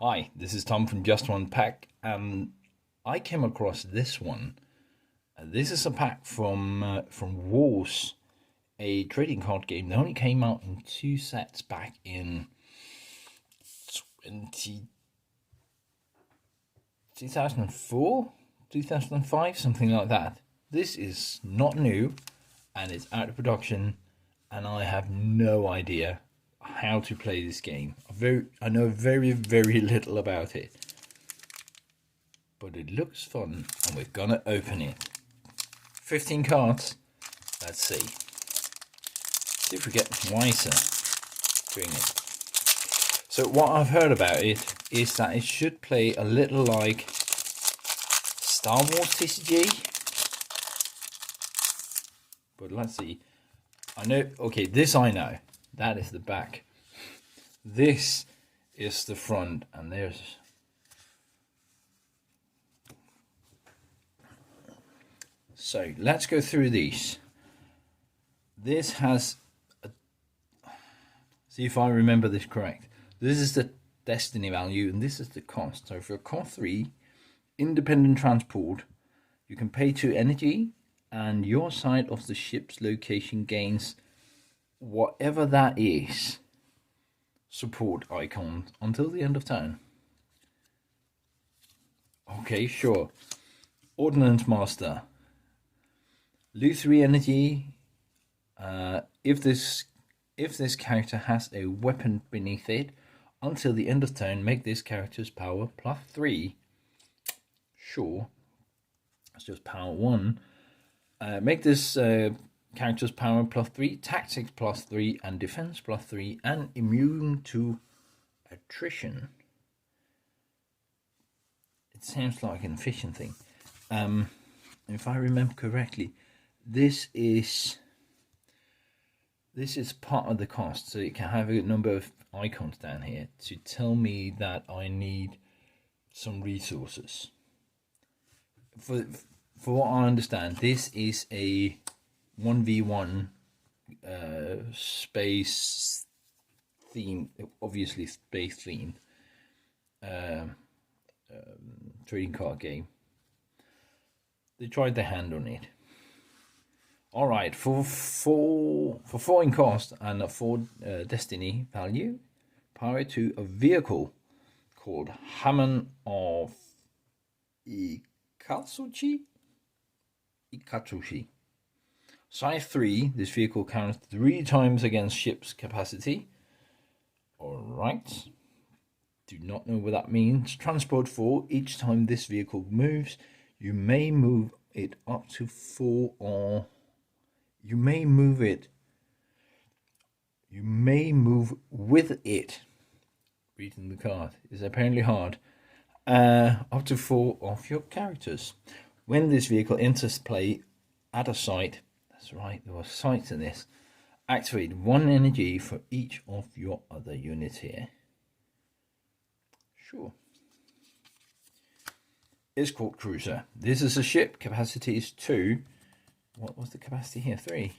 Hi, this is Tom from Just One Pack, and I came across this one. This is a pack from Wars, a trading card game that only came out in two sets back in 2004, 2005, something like that. This is not new, and it's out of production, and I have no idea how to play this game. I know very little about it, but it looks fun, and we're gonna open it. 15 cards. Let's see. See if we get wiser doing it. So what I've heard about it is that it should play a little like Star Wars TCG. But let's see. I know, okay, this I know. That is the back. This is the front, and there's... So, let's go through these. This has... See if I remember this correct. This is the destiny value, and this is the cost. So for cost 3, independent transport, you can pay 2 energy, and your side of the ship's location gains whatever that is, support icon until the end of turn. Okay, sure. Ordnance Master. Lose 3 energy. If this character has a weapon beneath it, until the end of turn, make this character's power +3. Sure. It's just power 1. Make this character's power +3, tactics +3, and defense +3, and immune to attrition. It sounds like an efficient thing. If I remember correctly, this is part of the cost, so you can have a number of icons down here to tell me that I need some resources. For what I understand, this is a 1v1 space theme, obviously space themed trading card game. They tried their hand on it. All right, for 4 in cost and a 4 destiny value, power to a vehicle called Hamon of Ikatsuchi. Size 3, this vehicle counts 3 times against ship's capacity. Alright. Do not know what that means. Transport 4, each time this vehicle moves, you may move it up to 4 or... You may move with it. Reading the card is apparently hard. Up to 4 of your characters. When this vehicle enters play at a site, that's right, there were sites in this, activate 1 energy for each of your other units here. Sure. Escort Cruiser. This is a ship, capacity is 2. What was the capacity here? 3.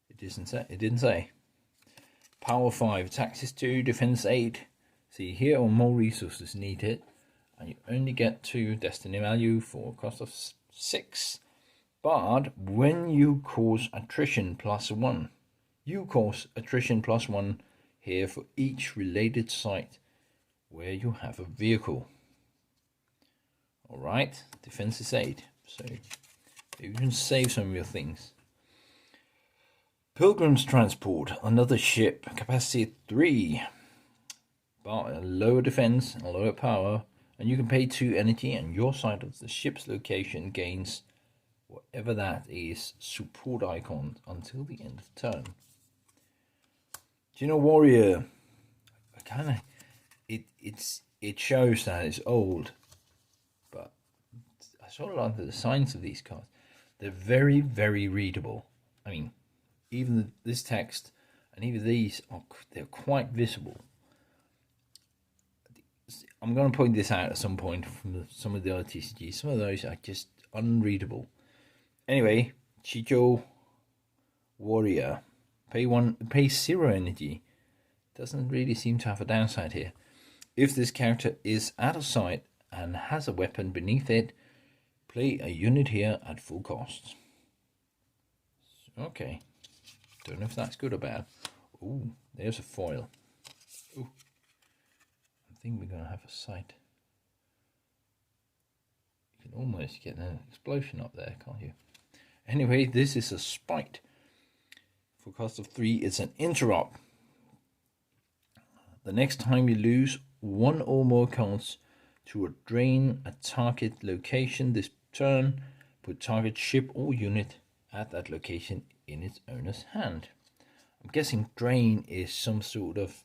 It didn't say. Power 5, taxes 2, defense 8. See, here are more resources needed, and you only get 2 destiny value for a cost of 6. But when you cause attrition +1, you cause attrition +1 here for each related site where you have a vehicle. Alright, defense is 8, so you can save some of your things. Pilgrim's Transport, another ship, capacity 3, but a lower defense, a lower power, and you can pay 2 energy, and your side of the ship's location gains whatever that is, support icon until the end of turn. Do you know Warrior? It shows that it's old, but I sort of like the designs of these cards. They're very readable. I mean, even this text and even these they're quite visible. I'm going to point this out at some point from some of the other TCGs. Some of those are just unreadable. Anyway, Chicho Warrior. Pay 0 energy. Doesn't really seem to have a downside here. If this character is out of sight and has a weapon beneath it, play a unit here at full cost. Okay. Don't know if that's good or bad. Ooh, there's a foil. Ooh. I think we're going to have a sight. You can almost get an explosion up there, can't you? Anyway, this is a spite. For cost of 3, it's an interrupt. The next time you lose one or more cards to a drain a target location this turn, put target ship or unit at that location in its owner's hand. I'm guessing drain is some sort of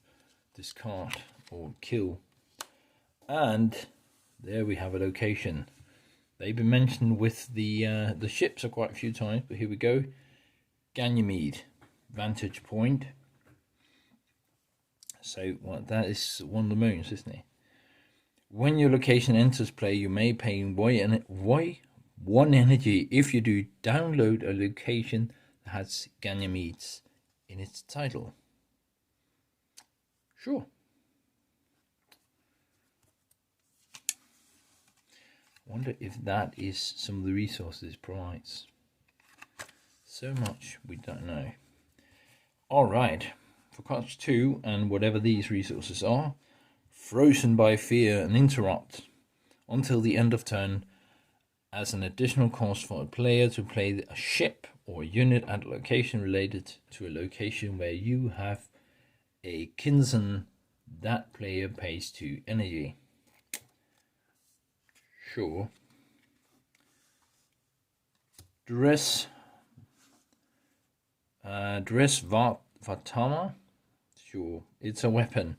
discard or kill. And there we have a location. They've been mentioned with the ships quite a few times, but here we go. Ganymede, vantage point. So that is one of the moons, isn't it? When your location enters play, you may pay one energy if you do download a location that has Ganymedes in its title. Sure. Wonder if that is some of the resources it provides. So much we don't know. Alright, for cost 2 and whatever these resources are, Frozen by Fear and Interrupt until the end of turn as an additional cost for a player to play a ship or unit at a location related to a location where you have a kinsman. That player pays 2 energy. Sure. Dress Vatama. Sure, it's a weapon,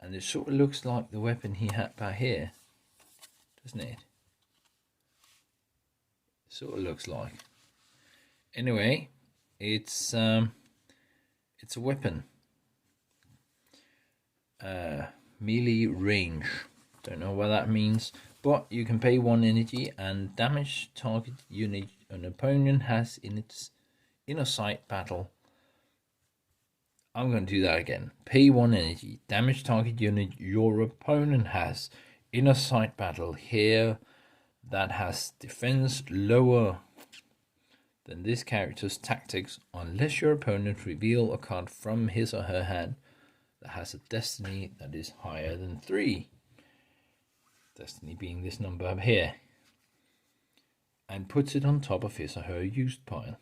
and it sort of looks like the weapon he had back here, doesn't it? Sort of looks like. Anyway, it's a weapon. Melee range. Don't know what that means, but you can pay 1 energy and damage target unit an opponent has in its inner sight battle. I'm going to do that again. Pay 1 energy, damage target unit your opponent has inner sight battle here that has defense lower than this character's tactics unless your opponent reveal a card from his or her hand that has a destiny that is higher than 3. Destiny being this number up here. And puts it on top of his or her used pile.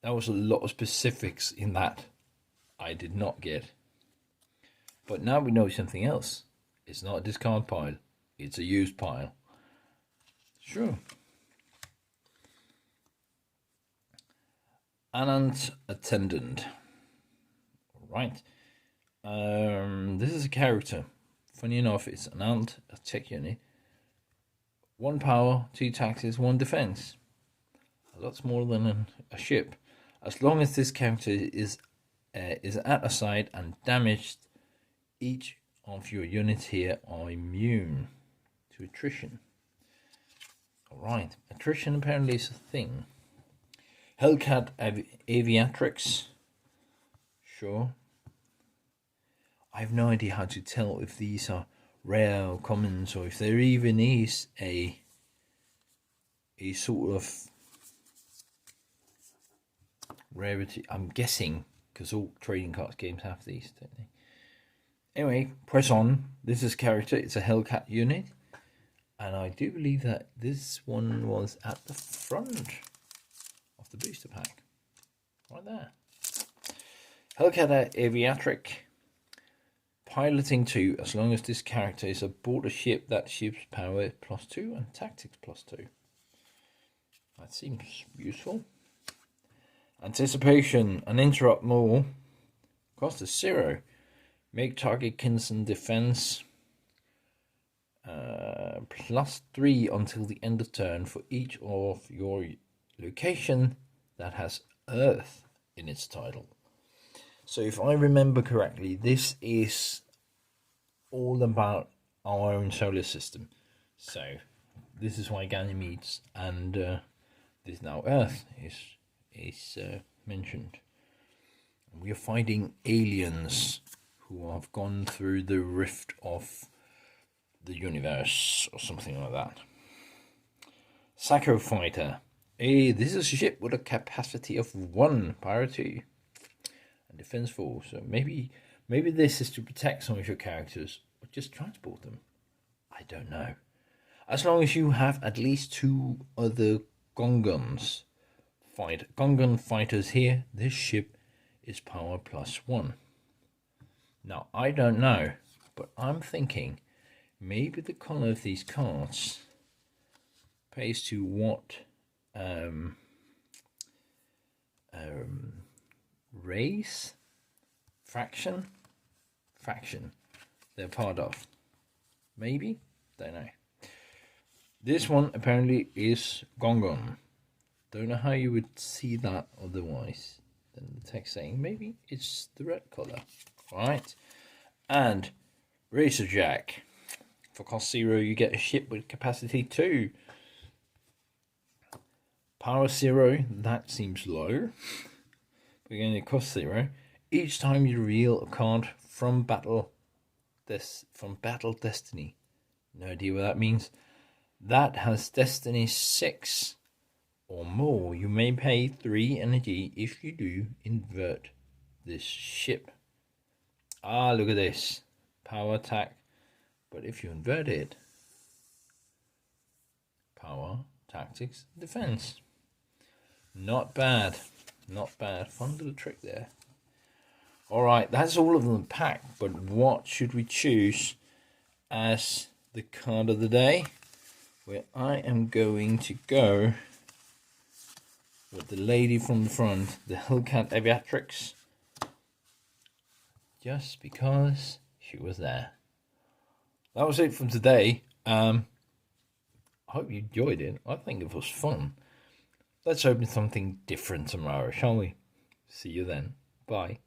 That was a lot of specifics in that I did not get. But now we know something else. It's not a discard pile. It's a used pile. Sure. Anant Attendant. Right. This is a character. Funny enough, it's an Anant, a tech unit. 1 power, 2 taxes, 1 defense. A lot smaller than a ship. As long as this character is at a side and damaged, each of your units here are immune to attrition. Alright, attrition apparently is a thing. Hellcat Aviatrix. Sure. I have no idea how to tell if these are rare or commons, or if there even is a sort of rarity. I'm guessing, because all trading cards games have these, don't they? Anyway, press on. This is character. It's a Hellcat unit. And I do believe that this one was at the front of the booster pack. Right there. Hellcat Aviatrix. Piloting 2, as long as this character is aboard a ship, that ship's power is +2 and tactics +2. That seems useful. Anticipation, an interrupt more. Cost is 0. Make target kinsman defense +3 until the end of turn for each of your location that has Earth in its title. So if I remember correctly, this is all about our own solar system. So this is why Ganymedes and this now Earth is mentioned. We are fighting aliens who to have gone through the rift of the universe or something like that. Psycho Fighter. This is a ship with a capacity of 1 pirate 2 and defense 4. So maybe this is to protect some of your characters or just transport them. I don't know. As long as you have at least 2 other Gungans Gungan fighters here, this ship is power +1. Now I don't know, but I'm thinking maybe the color of these cards pays to what race, faction they're part of. Maybe, don't know. This one apparently is Gongon. Don't know how you would see that otherwise than the text saying maybe it's the red color. Right, and Razorjack. For cost 0, you get a ship with capacity 2. Power 0, that seems low. We're going to cost 0. Each time you reveal a card from Battle Destiny. No idea what that means. That has Destiny 6 or more. You may pay 3 energy if you do invert this ship. Ah, look at this. Power attack. But if you invert it, power, tactics, defense. Not bad. Not bad. Fun little trick there. Alright, that's all of them packed. But what should we choose as the card of the day? Where I am going to go with the lady from the front, the Hellcat Aviatrix. Just because she was there. That was it from today. I hope you enjoyed it. I think it was fun. Let's open something different tomorrow, shall we? See you then. Bye.